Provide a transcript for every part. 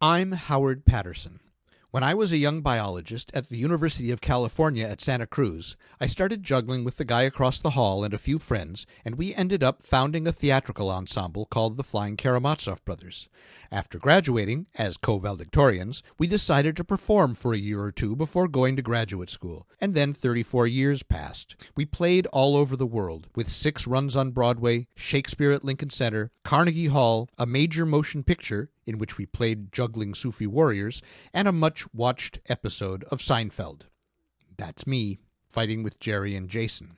I'm Howard Patterson. When I was a young biologist at the University of California at Santa Cruz, I started juggling with the guy across the hall and a few friends, and we ended up founding a theatrical ensemble called the Flying Karamazov Brothers. After graduating, as co-valedictorians, we decided to perform for a year or two before going to graduate school, and then 34 years passed. We played all over the world, with 6 runs on Broadway, Shakespeare at Lincoln Center, Carnegie Hall, a major motion picture, in which we played juggling Sufi warriors, and a much-watched episode of Seinfeld. That's me, fighting with Jerry and Jason.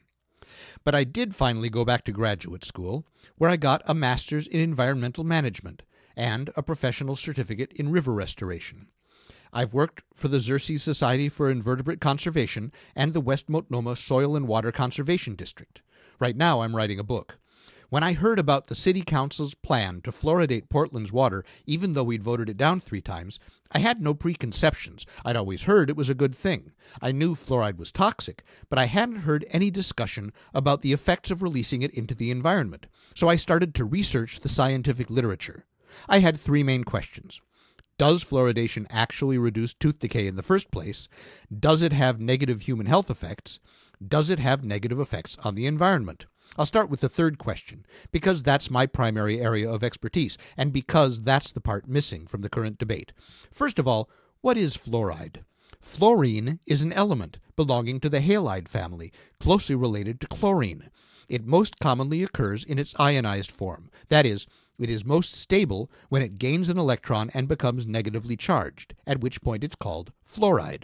But I did finally go back to graduate school, where I got a master's in environmental management and a professional certificate in river restoration. I've worked for the Xerces Society for Invertebrate Conservation and the West Multnomah Soil and Water Conservation District. Right now I'm writing a book. When I heard about the City Council's plan to fluoridate Portland's water, even though we'd voted it down 3 times, I had no preconceptions. I'd always heard it was a good thing. I knew fluoride was toxic, but I hadn't heard any discussion about the effects of releasing it into the environment. So I started to research the scientific literature. I had 3 main questions. Does fluoridation actually reduce tooth decay in the first place? Does it have negative human health effects? Does it have negative effects on the environment? I'll start with the third question, because that's my primary area of expertise, and because that's the part missing from the current debate. First of all, what is fluoride? Fluorine is an element belonging to the halide family, closely related to chlorine. It most commonly occurs in its ionized form. That is, it is most stable when it gains an electron and becomes negatively charged, at which point it's called fluoride.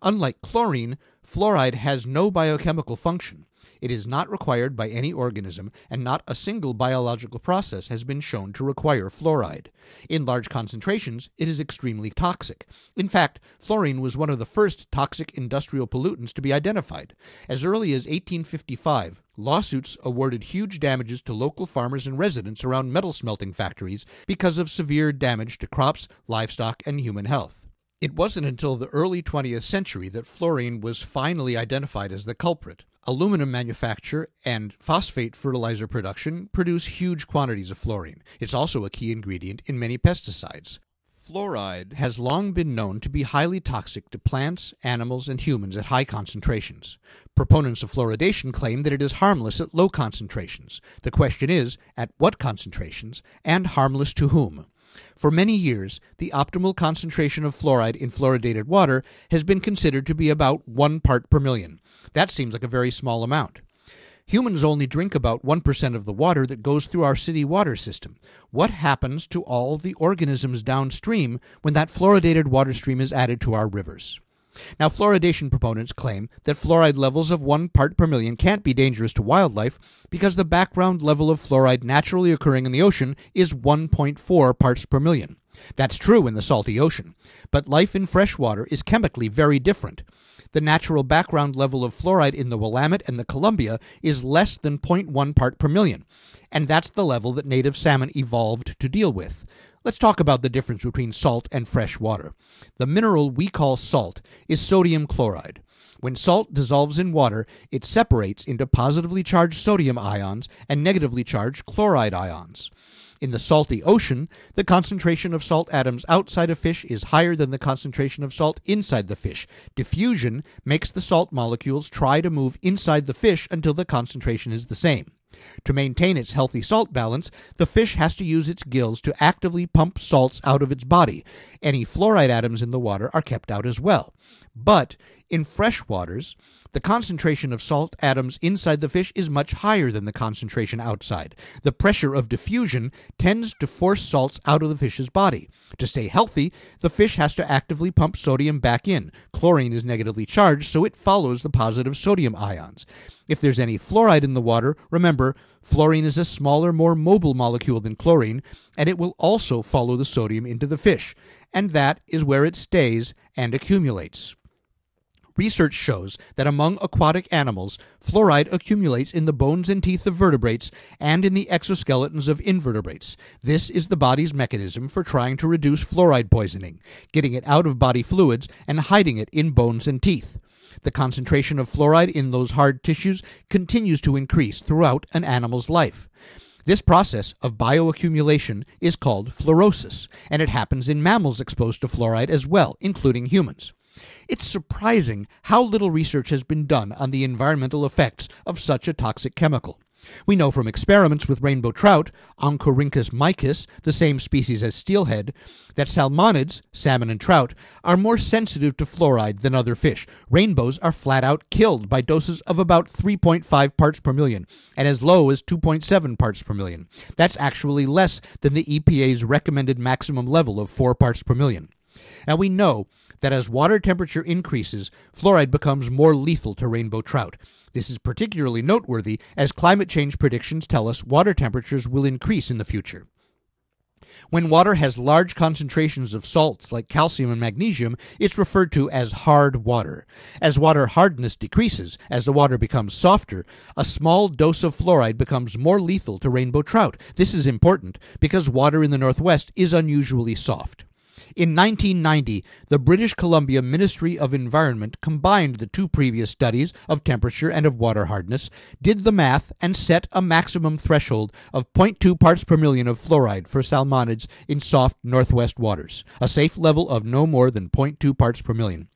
Unlike chlorine, fluoride has no biochemical function. It is not required by any organism, and not a single biological process has been shown to require fluoride. In large concentrations, it is extremely toxic. In fact, fluorine was one of the first toxic industrial pollutants to be identified. As early as 1855, lawsuits awarded huge damages to local farmers and residents around metal smelting factories because of severe damage to crops, livestock, and human health. It wasn't until the early 20th century that fluorine was finally identified as the culprit. Aluminum manufacture and phosphate fertilizer production produce huge quantities of fluorine. It's also a key ingredient in many pesticides. Fluoride has long been known to be highly toxic to plants, animals, and humans at high concentrations. Proponents of fluoridation claim that it is harmless at low concentrations. The question is, at what concentrations, and harmless to whom? For many years, the optimal concentration of fluoride in fluoridated water has been considered to be about 1 part per million. That seems like a very small amount. Humans only drink about 1% of the water that goes through our city water system. What happens to all the organisms downstream when that fluoridated water stream is added to our rivers? Now, fluoridation proponents claim that fluoride levels of 1 part per million can't be dangerous to wildlife because the background level of fluoride naturally occurring in the ocean is 1.4 parts per million. That's true in the salty ocean, but life in fresh water is chemically very different. The natural background level of fluoride in the Willamette and the Columbia is less than 0.1 part per million, and that's the level that native salmon evolved to deal with. Let's talk about the difference between salt and fresh water. The mineral we call salt is sodium chloride. When salt dissolves in water, it separates into positively charged sodium ions and negatively charged chloride ions. In the salty ocean, the concentration of salt atoms outside a fish is higher than the concentration of salt inside the fish. Diffusion makes the salt molecules try to move inside the fish until the concentration is the same. To maintain its healthy salt balance, the fish has to use its gills to actively pump salts out of its body. Any fluoride atoms in the water are kept out as well. But in fresh waters, the concentration of salt atoms inside the fish is much higher than the concentration outside. The pressure of diffusion tends to force salts out of the fish's body. To stay healthy, the fish has to actively pump sodium back in. Chlorine is negatively charged, so it follows the positive sodium ions. If there's any fluoride in the water, remember, fluorine is a smaller, more mobile molecule than chlorine, and it will also follow the sodium into the fish. And that is where it stays and accumulates. Research shows that among aquatic animals, fluoride accumulates in the bones and teeth of vertebrates and in the exoskeletons of invertebrates. This is the body's mechanism for trying to reduce fluoride poisoning, getting it out of body fluids and hiding it in bones and teeth. The concentration of fluoride in those hard tissues continues to increase throughout an animal's life. This process of bioaccumulation is called fluorosis, and it happens in mammals exposed to fluoride as well, including humans. It's surprising how little research has been done on the environmental effects of such a toxic chemical. We know from experiments with rainbow trout, Oncorhynchus mykiss, the same species as steelhead, that salmonids, salmon and trout, are more sensitive to fluoride than other fish. Rainbows are flat out killed by doses of about 3.5 parts per million, and as low as 2.7 parts per million. That's actually less than the EPA's recommended maximum level of 4 parts per million. Now we know that as water temperature increases, fluoride becomes more lethal to rainbow trout. This is particularly noteworthy as climate change predictions tell us water temperatures will increase in the future. When water has large concentrations of salts like calcium and magnesium, it's referred to as hard water. As water hardness decreases, as the water becomes softer, a small dose of fluoride becomes more lethal to rainbow trout. This is important because water in the Northwest is unusually soft. In 1990, the British Columbia Ministry of Environment combined the two previous studies of temperature and of water hardness, did the math, and set a maximum threshold of 0.2 parts per million of fluoride for salmonids in soft Northwest waters, a safe level of no more than 0.2 parts per million.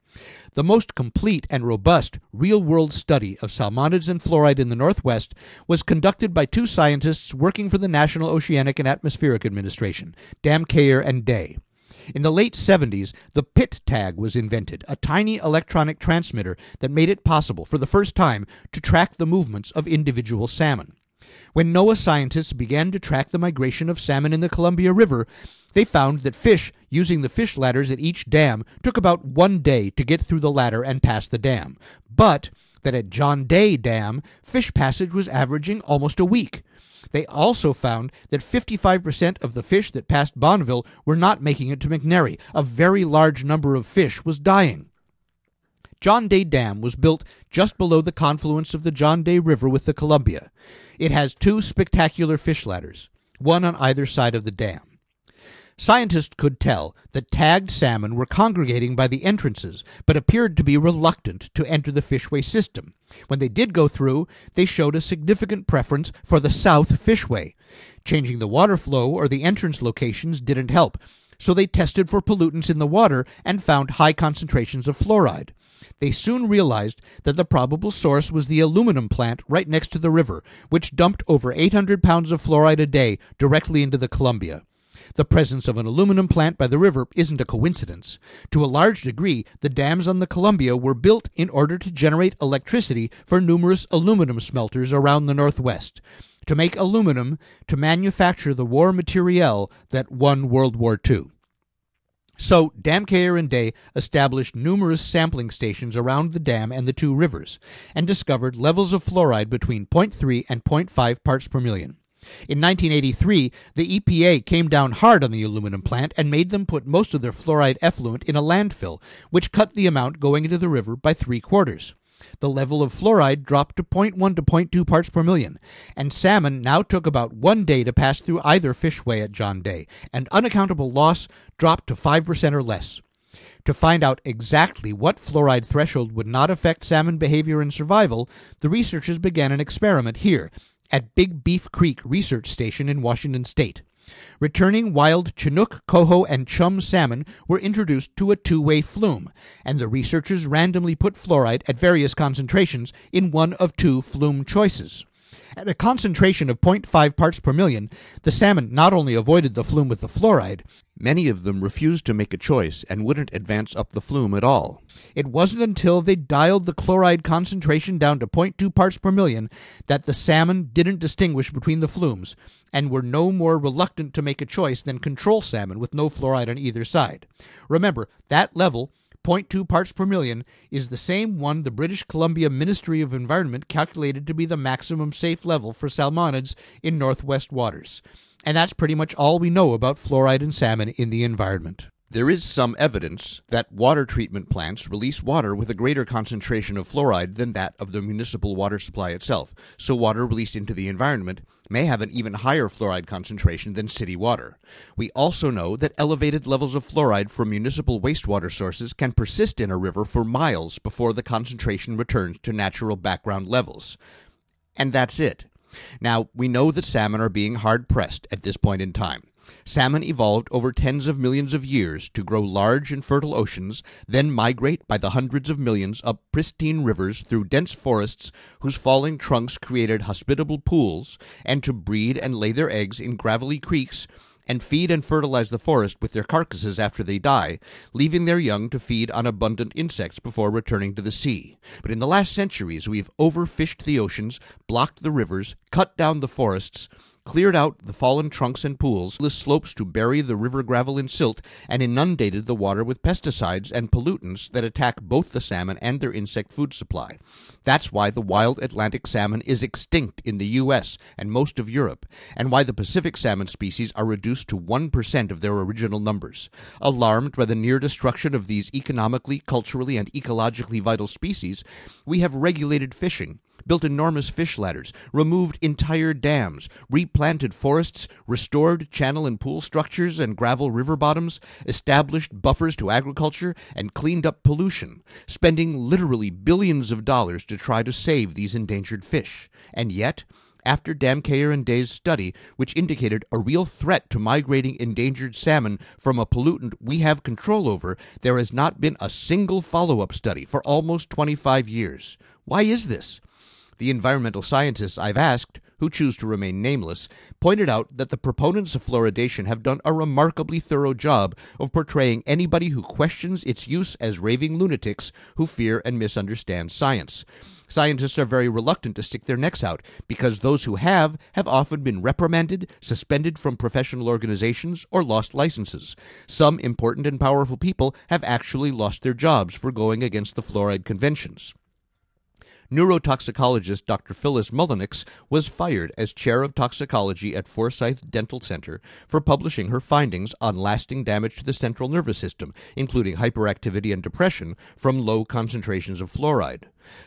The most complete and robust real-world study of salmonids and fluoride in the Northwest was conducted by two scientists working for the National Oceanic and Atmospheric Administration, Damkeyer and Day. In the late 70s, the PIT tag was invented, a tiny electronic transmitter that made it possible for the first time to track the movements of individual salmon. When NOAA scientists began to track the migration of salmon in the Columbia River, they found that fish using the fish ladders at each dam took about 1 day to get through the ladder and pass the dam, but that at John Day Dam, fish passage was averaging almost a week. They also found that 55% of the fish that passed Bonneville were not making it to McNary. A very large number of fish was dying. John Day Dam was built just below the confluence of the John Day River with the Columbia. It has two spectacular fish ladders, one on either side of the dam. Scientists could tell that tagged salmon were congregating by the entrances, but appeared to be reluctant to enter the fishway system. When they did go through, they showed a significant preference for the south fishway. Changing the water flow or the entrance locations didn't help, so they tested for pollutants in the water and found high concentrations of fluoride. They soon realized that the probable source was the aluminum plant right next to the river, which dumped over 800 pounds of fluoride a day directly into the Columbia. The presence of an aluminum plant by the river isn't a coincidence. To a large degree, the dams on the Columbia were built in order to generate electricity for numerous aluminum smelters around the Northwest, to make aluminum to manufacture the war materiel that won World War II. So, Damkeyer and Day established numerous sampling stations around the dam and the two rivers, and discovered levels of fluoride between 0.3 and 0.5 parts per million. In 1983, the EPA came down hard on the aluminum plant and made them put most of their fluoride effluent in a landfill, which cut the amount going into the river by 3/4. The level of fluoride dropped to 0.1 to 0.2 parts per million, and salmon now took about 1 day to pass through either fishway at John Day, and unaccountable loss dropped to 5% or less. To find out exactly what fluoride threshold would not affect salmon behavior and survival, the researchers began an experiment here at Big Beef Creek Research Station in Washington State. Returning wild Chinook, coho, and chum salmon were introduced to a two-way flume, and the researchers randomly put fluoride at various concentrations in one of two flume choices. At a concentration of 0.5 parts per million, the salmon not only avoided the flume with the fluoride, many of them refused to make a choice and wouldn't advance up the flume at all. It wasn't until they dialed the chloride concentration down to 0.2 parts per million that the salmon didn't distinguish between the flumes, and were no more reluctant to make a choice than control salmon with no fluoride on either side. Remember, that level, 0.2 parts per million, is the same one the British Columbia Ministry of Environment calculated to be the maximum safe level for salmonids in Northwest waters. And that's pretty much all we know about fluoride and salmon in the environment. There is some evidence that water treatment plants release water with a greater concentration of fluoride than that of the municipal water supply itself, so water released into the environment may have an even higher fluoride concentration than city water. We also know that elevated levels of fluoride from municipal wastewater sources can persist in a river for miles before the concentration returns to natural background levels. And that's it. Now, we know that salmon are being hard-pressed at this point in time. Salmon evolved over tens of millions of years to grow large in fertile oceans, then migrate by the hundreds of millions up pristine rivers through dense forests whose falling trunks created hospitable pools, and to breed and lay their eggs in gravelly creeks and feed and fertilize the forest with their carcasses after they die, leaving their young to feed on abundant insects before returning to the sea. But in the last centuries, we've overfished the oceans, blocked the rivers, cut down the forests, cleared out the fallen trunks and pools, the slopes to bury the river gravel in silt, and inundated the water with pesticides and pollutants that attack both the salmon and their insect food supply. That's why the wild Atlantic salmon is extinct in the U.S. and most of Europe, and why the Pacific salmon species are reduced to 1% of their original numbers. Alarmed by the near destruction of these economically, culturally, and ecologically vital species, we have regulated fishing, built enormous fish ladders, removed entire dams, replanted forests, restored channel and pool structures and gravel river bottoms, established buffers to agriculture, and cleaned up pollution, spending literally billions of dollars to try to save these endangered fish. And yet, after Damkeyer and Day's study, which indicated a real threat to migrating endangered salmon from a pollutant we have control over, there has not been a single follow-up study for almost 25 years. Why is this? The environmental scientists I've asked, who choose to remain nameless, pointed out that the proponents of fluoridation have done a remarkably thorough job of portraying anybody who questions its use as raving lunatics who fear and misunderstand science. Scientists are very reluctant to stick their necks out because those who have often been reprimanded, suspended from professional organizations, or lost licenses. Some important and powerful people have actually lost their jobs for going against the fluoride conventions. Neurotoxicologist Dr. Phyllis Mullenix was fired as chair of toxicology at Forsyth Dental Center for publishing her findings on lasting damage to the central nervous system, including hyperactivity and depression, from low concentrations of fluoride.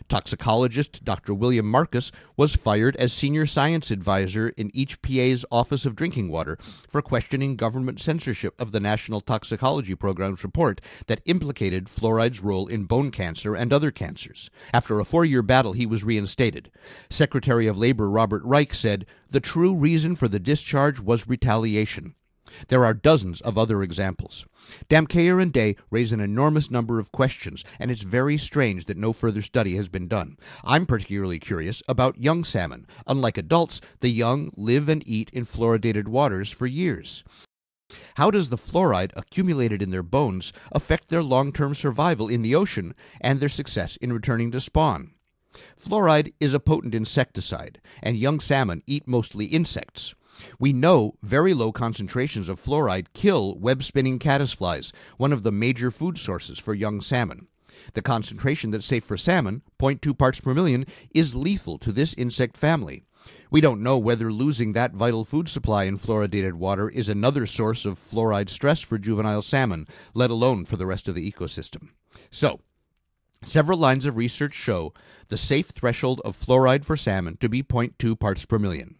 Toxicologist Dr. William Marcus was fired as senior science advisor in each PA's Office of Drinking Water for questioning government censorship of the National Toxicology Program's report that implicated fluoride's role in bone cancer and other cancers. After a 4-year battle, he was reinstated. Secretary of Labor Robert Reich said, "The true reason for the discharge was retaliation." There are dozens of other examples. Damkeyer and Day raise an enormous number of questions, and it's very strange that no further study has been done. I'm particularly curious about young salmon. Unlike adults, the young live and eat in fluoridated waters for years. How does the fluoride accumulated in their bones affect their long-term survival in the ocean and their success in returning to spawn? Fluoride is a potent insecticide, and young salmon eat mostly insects. We know very low concentrations of fluoride kill web-spinning caddisflies, one of the major food sources for young salmon. The concentration that's safe for salmon, 0.2 parts per million, is lethal to this insect family. We don't know whether losing that vital food supply in fluoridated water is another source of fluoride stress for juvenile salmon, let alone for the rest of the ecosystem. So, several lines of research show the safe threshold of fluoride for salmon to be 0.2 parts per million.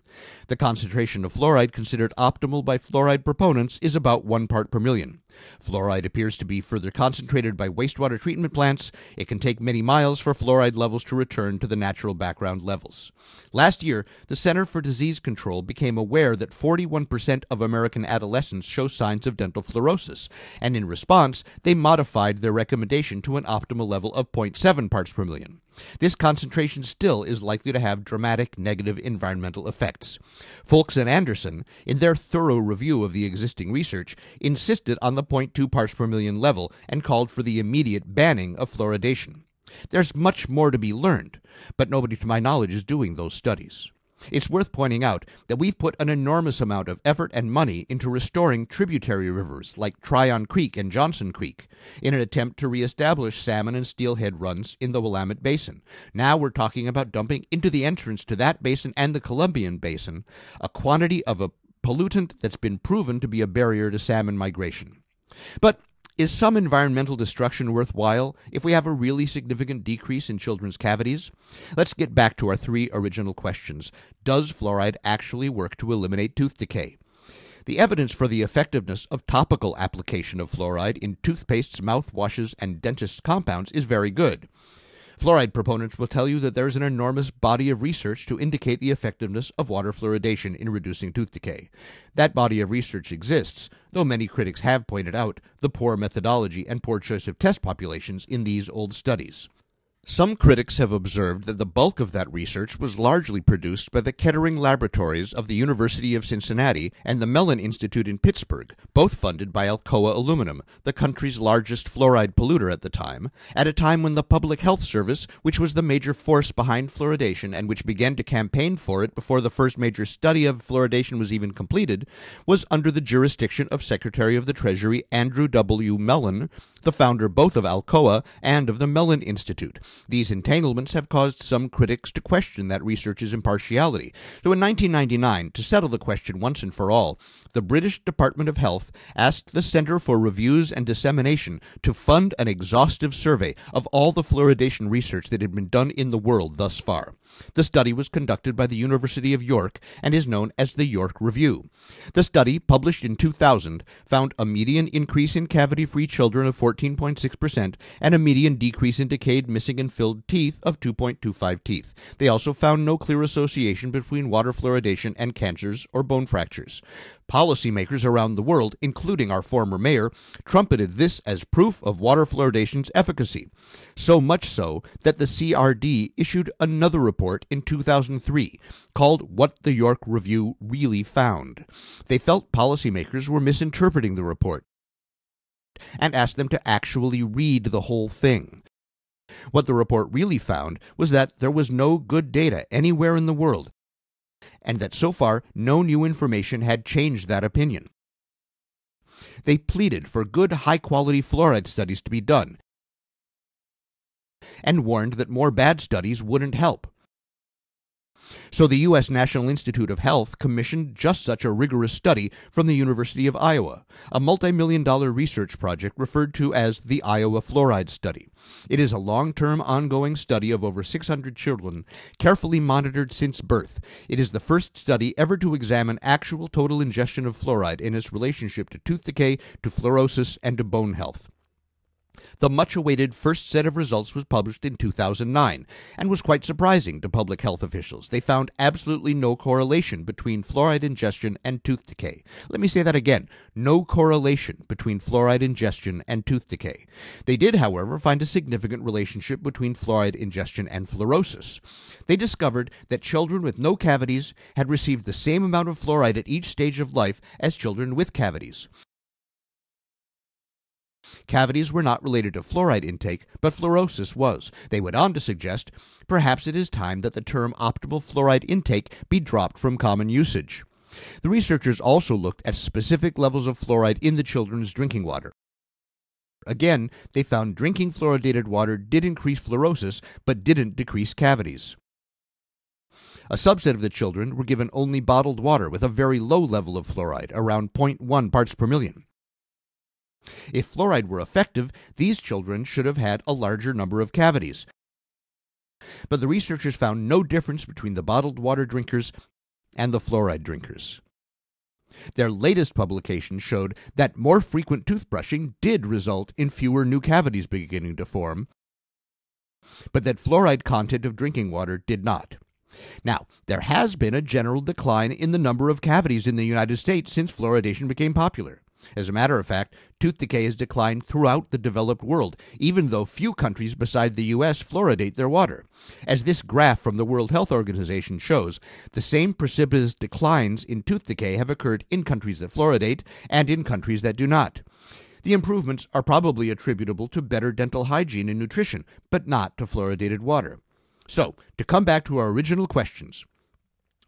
The concentration of fluoride considered optimal by fluoride proponents is about 1 part per million. Fluoride appears to be further concentrated by wastewater treatment plants. It can take many miles for fluoride levels to return to the natural background levels. Last year, the Center for Disease Control became aware that 41% of American adolescents show signs of dental fluorosis, and in response, they modified their recommendation to an optimal level of 0.7 parts per million. This concentration still is likely to have dramatic negative environmental effects. Folks and Anderson, in their thorough review of the existing research, insisted on the 0.2 parts per million level and called for the immediate banning of fluoridation. There's much more to be learned, but nobody to my knowledge is doing those studies. It's worth pointing out that we've put an enormous amount of effort and money into restoring tributary rivers like Tryon Creek and Johnson Creek in an attempt to reestablish salmon and steelhead runs in the Willamette Basin. Now we're talking about dumping into the entrance to that basin and the Columbian Basin a quantity of a pollutant that's been proven to be a barrier to salmon migration. But is some environmental destruction worthwhile if we have a really significant decrease in children's cavities? Let's get back to our 3 original questions. Does fluoride actually work to eliminate tooth decay? The evidence for the effectiveness of topical application of fluoride in toothpastes, mouthwashes, and dentist compounds is very good. Fluoride proponents will tell you that there is an enormous body of research to indicate the effectiveness of water fluoridation in reducing tooth decay. That body of research exists, though many critics have pointed out the poor methodology and poor choice of test populations in these old studies. Some critics have observed that the bulk of that research was largely produced by the Kettering Laboratories of the University of Cincinnati and the Mellon Institute in Pittsburgh, both funded by Alcoa Aluminum, the country's largest fluoride polluter at a time when the Public Health Service, which was the major force behind fluoridation and which began to campaign for it before the first major study of fluoridation was even completed, was under the jurisdiction of Secretary of the Treasury Andrew W. Mellon, the founder both of Alcoa and of the Mellon Institute. These entanglements have caused some critics to question that research's impartiality. So in 1999, to settle the question once and for all, the British Department of Health asked the Centre for Reviews and Dissemination to fund an exhaustive survey of all the fluoridation research that had been done in the world thus far. The study was conducted by the University of York and is known as the York Review. The study, published in 2000, found a median increase in cavity-free children of 14.6% and a median decrease in decayed, missing, and filled teeth of 2.25 teeth. They also found no clear association between water fluoridation and cancers or bone fractures. Policymakers around the world, including our former mayor, trumpeted this as proof of water fluoridation's efficacy. So much so that the CRD issued another report in 2003 called What the York Review Really Found. They felt policymakers were misinterpreting the report and asked them to actually read the whole thing. What the report really found was that there was no good data anywhere in the world, and that so far no new information had changed that opinion. They pleaded for good, high-quality fluoride studies to be done, and warned that more bad studies wouldn't help. So the U.S. National Institute of Health commissioned just such a rigorous study from the University of Iowa, a multi-million-dollar research project referred to as the Iowa Fluoride Study. It is a long-term, ongoing study of over 600 children, carefully monitored since birth. It is the first study ever to examine actual total ingestion of fluoride in its relationship to tooth decay, to fluorosis, and to bone health. The much-awaited first set of results was published in 2009 and was quite surprising to public health officials. They found absolutely no correlation between fluoride ingestion and tooth decay. Let me say that again. No correlation between fluoride ingestion and tooth decay. They did, however, find a significant relationship between fluoride ingestion and fluorosis. They discovered that children with no cavities had received the same amount of fluoride at each stage of life as children with cavities. Cavities were not related to fluoride intake, but fluorosis was. They went on to suggest, perhaps it is time that the term optimal fluoride intake be dropped from common usage. The researchers also looked at specific levels of fluoride in the children's drinking water. Again, they found drinking fluoridated water did increase fluorosis, but didn't decrease cavities. A subset of the children were given only bottled water with a very low level of fluoride, around 0.1 parts per million. If fluoride were effective, these children should have had a larger number of cavities. But the researchers found no difference between the bottled water drinkers and the fluoride drinkers. Their latest publication showed that more frequent toothbrushing did result in fewer new cavities beginning to form, but that fluoride content of drinking water did not. Now, there has been a general decline in the number of cavities in the United States since fluoridation became popular. As a matter of fact, tooth decay has declined throughout the developed world, even though few countries beside the U.S. fluoridate their water. As this graph from the World Health Organization shows, the same precipitous declines in tooth decay have occurred in countries that fluoridate and in countries that do not. The improvements are probably attributable to better dental hygiene and nutrition, but not to fluoridated water. So, to come back to our original questions,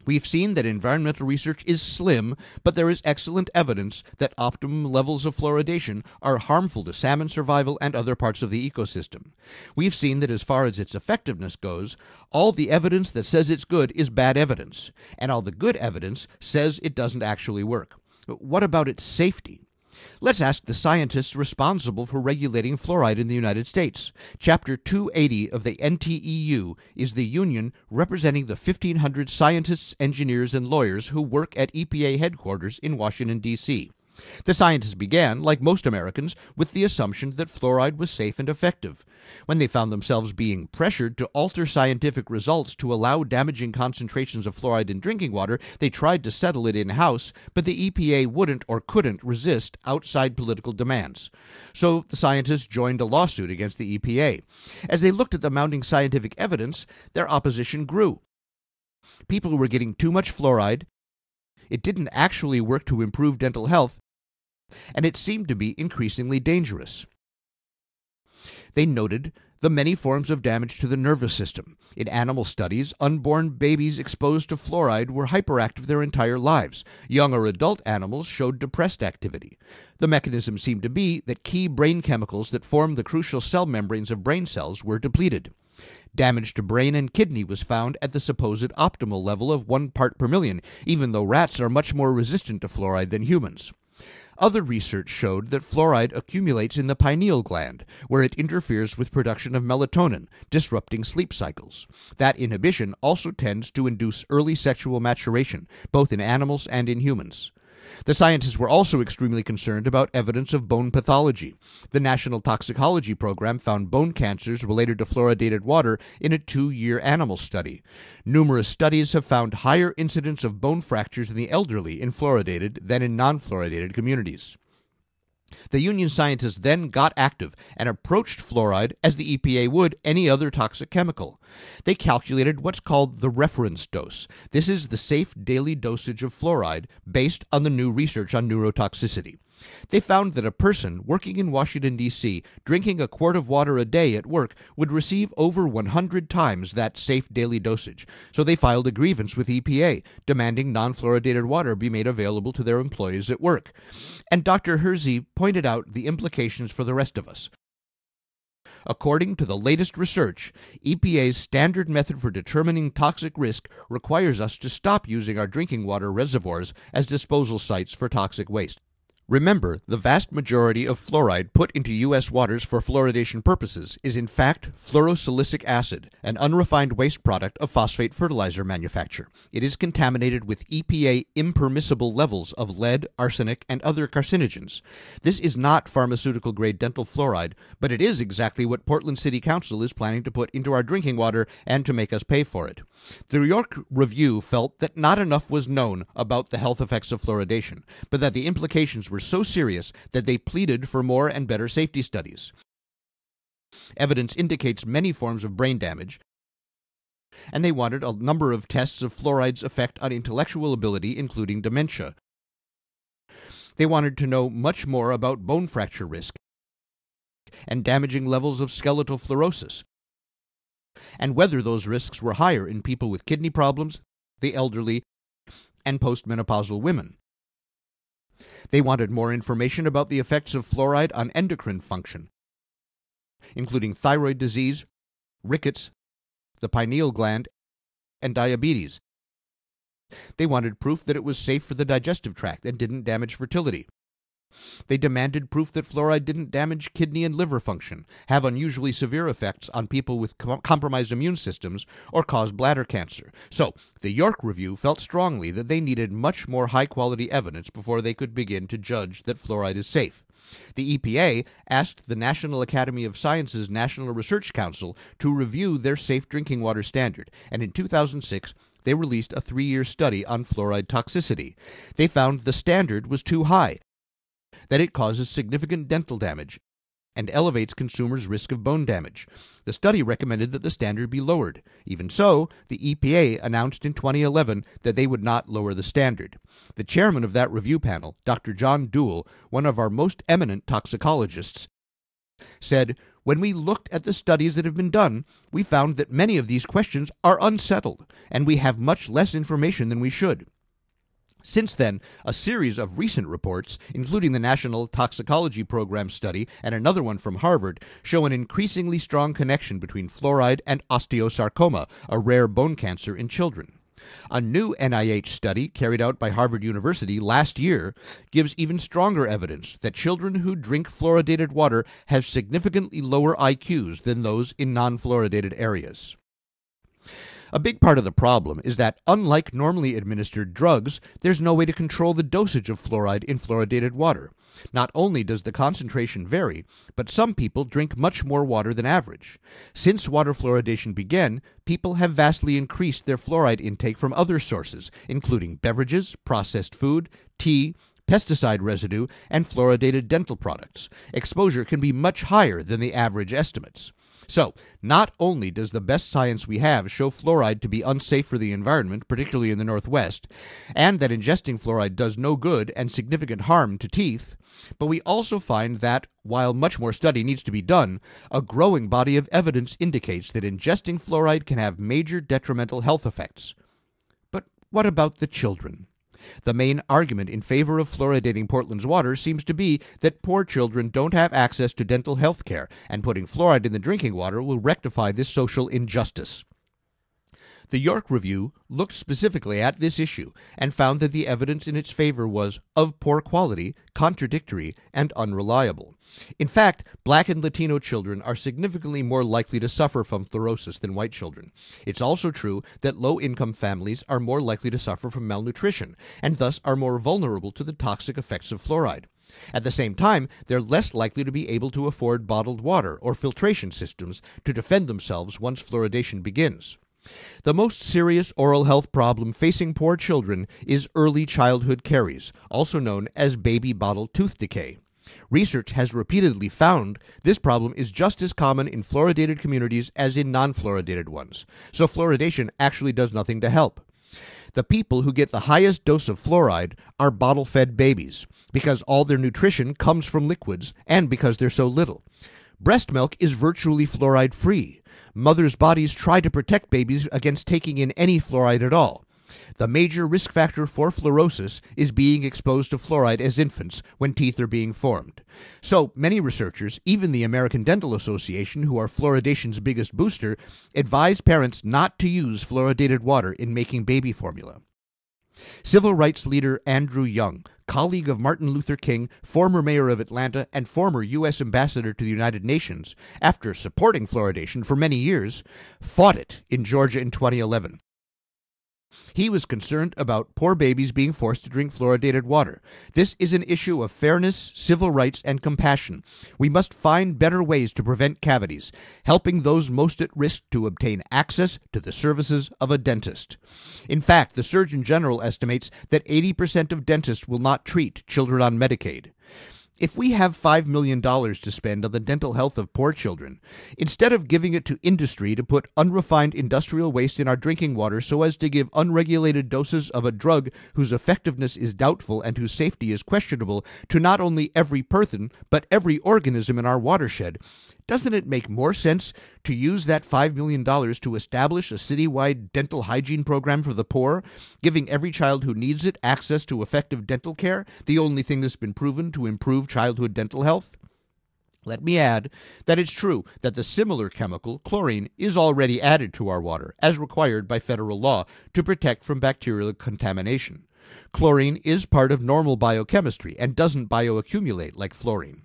we've seen that environmental research is slim, but there is excellent evidence that optimum levels of fluoridation are harmful to salmon survival and other parts of the ecosystem. We've seen that as far as its effectiveness goes, all the evidence that says it's good is bad evidence, and all the good evidence says it doesn't actually work. What about its safety? Let's ask the scientists responsible for regulating fluoride in the United States. Chapter 280 of the NTEU is the union representing the 1,500 scientists, engineers, and lawyers who work at EPA headquarters in Washington, D.C. The scientists began, like most Americans, with the assumption that fluoride was safe and effective. When they found themselves being pressured to alter scientific results to allow damaging concentrations of fluoride in drinking water, they tried to settle it in-house, but the EPA wouldn't or couldn't resist outside political demands. So the scientists joined a lawsuit against the EPA. As they looked at the mounting scientific evidence, their opposition grew. People were getting too much fluoride, it didn't actually work to improve dental health, and it seemed to be increasingly dangerous. They noted the many forms of damage to the nervous system. In animal studies, unborn babies exposed to fluoride were hyperactive their entire lives. Young or adult animals showed depressed activity. The mechanism seemed to be that key brain chemicals that form the crucial cell membranes of brain cells were depleted. Damage to brain and kidney was found at the supposed optimal level of 1 part per million, even though rats are much more resistant to fluoride than humans. Other research showed that fluoride accumulates in the pineal gland, where it interferes with production of melatonin, disrupting sleep cycles. That inhibition also tends to induce early sexual maturation, both in animals and in humans. The scientists were also extremely concerned about evidence of bone pathology. The National Toxicology Program found bone cancers related to fluoridated water in a 2-year animal study. Numerous studies have found higher incidence of bone fractures in the elderly in fluoridated than in non-fluoridated communities. The union scientists then got active and approached fluoride as the EPA would any other toxic chemical. They calculated what's called the reference dose. This is the safe daily dosage of fluoride based on the new research on neurotoxicity. They found that a person working in Washington, D.C., drinking a quart of water a day at work would receive over 100 times that safe daily dosage. So they filed a grievance with EPA, demanding non-fluoridated water be made available to their employees at work. And Dr. Hersey pointed out the implications for the rest of us. According to the latest research, EPA's standard method for determining toxic risk requires us to stop using our drinking water reservoirs as disposal sites for toxic waste. Remember, the vast majority of fluoride put into U.S. waters for fluoridation purposes is in fact fluorosilicic acid, an unrefined waste product of phosphate fertilizer manufacture. It is contaminated with EPA impermissible levels of lead, arsenic, and other carcinogens. This is not pharmaceutical-grade dental fluoride, but it is exactly what Portland City Council is planning to put into our drinking water and to make us pay for it. The York Review felt that not enough was known about the health effects of fluoridation, but that the implications were so serious that they pleaded for more and better safety studies. Evidence indicates many forms of brain damage, and they wanted a number of tests of fluoride's effect on intellectual ability, including dementia. They wanted to know much more about bone fracture risk and damaging levels of skeletal fluorosis, and whether those risks were higher in people with kidney problems, the elderly, and postmenopausal women. They wanted more information about the effects of fluoride on endocrine function, including thyroid disease, rickets, the pineal gland, and diabetes. They wanted proof that it was safe for the digestive tract and didn't damage fertility. They demanded proof that fluoride didn't damage kidney and liver function, have unusually severe effects on people with compromised immune systems, or cause bladder cancer. So, the York Review felt strongly that they needed much more high-quality evidence before they could begin to judge that fluoride is safe. The EPA asked the National Academy of Sciences National Research Council to review their safe drinking water standard, and in 2006, they released a 3-year study on fluoride toxicity. They found the standard was too high, that it causes significant dental damage and elevates consumers' risk of bone damage. The study recommended that the standard be lowered. Even so, the EPA announced in 2011 that they would not lower the standard. The chairman of that review panel, Dr. John Duell, one of our most eminent toxicologists, said, "When we looked at the studies that have been done, we found that many of these questions are unsettled, and we have much less information than we should." Since then, a series of recent reports, including the National Toxicology Program study and another one from Harvard, show an increasingly strong connection between fluoride and osteosarcoma, a rare bone cancer in children. A new NIH study carried out by Harvard University last year gives even stronger evidence that children who drink fluoridated water have significantly lower IQs than those in non-fluoridated areas. A big part of the problem is that, unlike normally administered drugs, there's no way to control the dosage of fluoride in fluoridated water. Not only does the concentration vary, but some people drink much more water than average. Since water fluoridation began, people have vastly increased their fluoride intake from other sources, including beverages, processed food, tea, pesticide residue, and fluoridated dental products. Exposure can be much higher than the average estimates. So, not only does the best science we have show fluoride to be unsafe for the environment, particularly in the Northwest, and that ingesting fluoride does no good and significant harm to teeth, but we also find that, while much more study needs to be done, a growing body of evidence indicates that ingesting fluoride can have major detrimental health effects. But what about the children? The main argument in favor of fluoridating Portland's water seems to be that poor children don't have access to dental health care, and putting fluoride in the drinking water will rectify this social injustice. The York Review looked specifically at this issue and found that the evidence in its favor was of poor quality, contradictory, and unreliable. In fact, Black and Latino children are significantly more likely to suffer from fluorosis than white children. It's also true that low-income families are more likely to suffer from malnutrition, and thus are more vulnerable to the toxic effects of fluoride. At the same time, they're less likely to be able to afford bottled water or filtration systems to defend themselves once fluoridation begins. The most serious oral health problem facing poor children is early childhood caries, also known as baby bottle tooth decay. Research has repeatedly found this problem is just as common in fluoridated communities as in non-fluoridated ones, so fluoridation actually does nothing to help. The people who get the highest dose of fluoride are bottle-fed babies, because all their nutrition comes from liquids and because they're so little. Breast milk is virtually fluoride-free. Mothers' bodies try to protect babies against taking in any fluoride at all. The major risk factor for fluorosis is being exposed to fluoride as infants when teeth are being formed. So many researchers, even the American Dental Association, who are fluoridation's biggest booster, advise parents not to use fluoridated water in making baby formula. Civil rights leader Andrew Young, colleague of Martin Luther King, former mayor of Atlanta, and former U.S. ambassador to the United Nations, after supporting fluoridation for many years, fought it in Georgia in 2011. He was concerned about poor babies being forced to drink fluoridated water. This is an issue of fairness, civil rights, and compassion. We must find better ways to prevent cavities, helping those most at risk to obtain access to the services of a dentist. In fact, the Surgeon General estimates that 80% of dentists will not treat children on Medicaid. If we have $5 million to spend on the dental health of poor children, instead of giving it to industry to put unrefined industrial waste in our drinking water so as to give unregulated doses of a drug whose effectiveness is doubtful and whose safety is questionable to not only every person, but every organism in our watershed, doesn't it make more sense to use that $5 million to establish a citywide dental hygiene program for the poor, giving every child who needs it access to effective dental care, the only thing that's been proven to improve childhood dental health? Let me add that it's true that the similar chemical, chlorine, is already added to our water, as required by federal law, to protect from bacterial contamination. Chlorine is part of normal biochemistry and doesn't bioaccumulate like fluorine.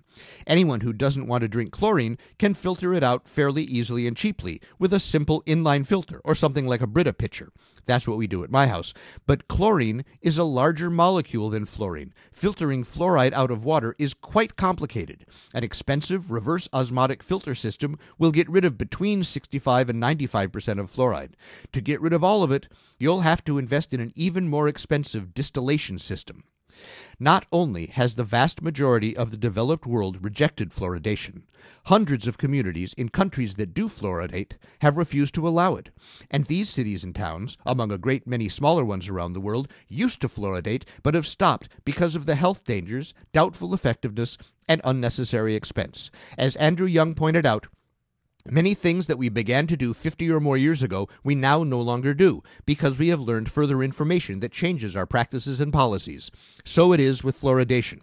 Anyone who doesn't want to drink chlorine can filter it out fairly easily and cheaply with a simple inline filter or something like a Brita pitcher. That's what we do at my house. But chlorine is a larger molecule than fluorine. Filtering fluoride out of water is quite complicated. An expensive reverse osmotic filter system will get rid of between 65 and 95% of fluoride. To get rid of all of it, you'll have to invest in an even more expensive distillation system. Not only has the vast majority of the developed world rejected fluoridation, hundreds of communities in countries that do fluoridate have refused to allow it. And these cities and towns, among a great many smaller ones around the world, used to fluoridate but have stopped because of the health dangers, doubtful effectiveness, and unnecessary expense. As Andrew Young pointed out, many things that we began to do 50 or more years ago, we now no longer do, because we have learned further information that changes our practices and policies. So it is with fluoridation.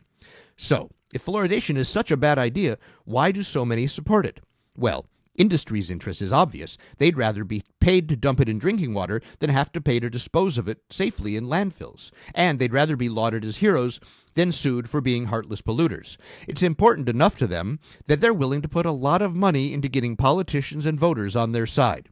So, if fluoridation is such a bad idea, why do so many support it? Well, industry's interest is obvious. They'd rather be paid to dump it in drinking water than have to pay to dispose of it safely in landfills. And they'd rather be lauded as heroes than sued for being heartless polluters. It's important enough to them that they're willing to put a lot of money into getting politicians and voters on their side.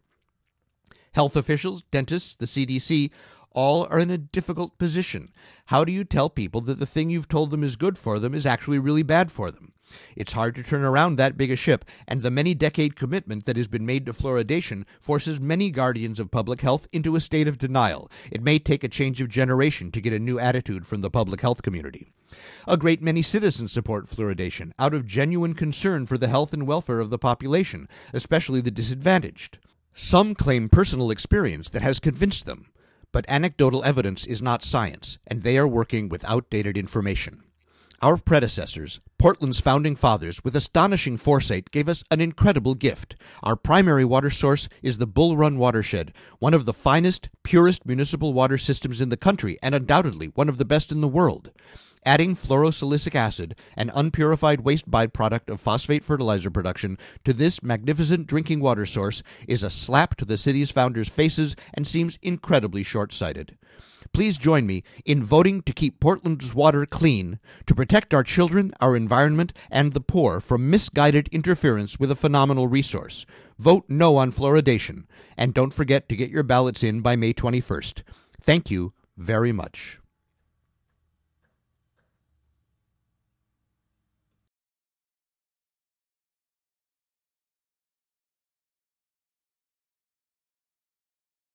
Health officials, dentists, the CDC, all are in a difficult position. How do you tell people that the thing you've told them is good for them is actually really bad for them? It's hard to turn around that big a ship, and the many-decade commitment that has been made to fluoridation forces many guardians of public health into a state of denial. It may take a change of generation to get a new attitude from the public health community. A great many citizens support fluoridation out of genuine concern for the health and welfare of the population, especially the disadvantaged. Some claim personal experience that has convinced them, but anecdotal evidence is not science, and they are working with outdated information. Our predecessors, Portland's founding fathers, with astonishing foresight, gave us an incredible gift. Our primary water source is the Bull Run watershed, one of the finest, purest municipal water systems in the country, and undoubtedly one of the best in the world. Adding fluorosilicic acid, an unpurified waste byproduct of phosphate fertilizer production, to this magnificent drinking water source is a slap to the city's founders' faces and seems incredibly short-sighted. Please join me in voting to keep Portland's water clean, to protect our children, our environment, and the poor from misguided interference with a phenomenal resource. Vote no on fluoridation, and don't forget to get your ballots in by May 21st. Thank you very much.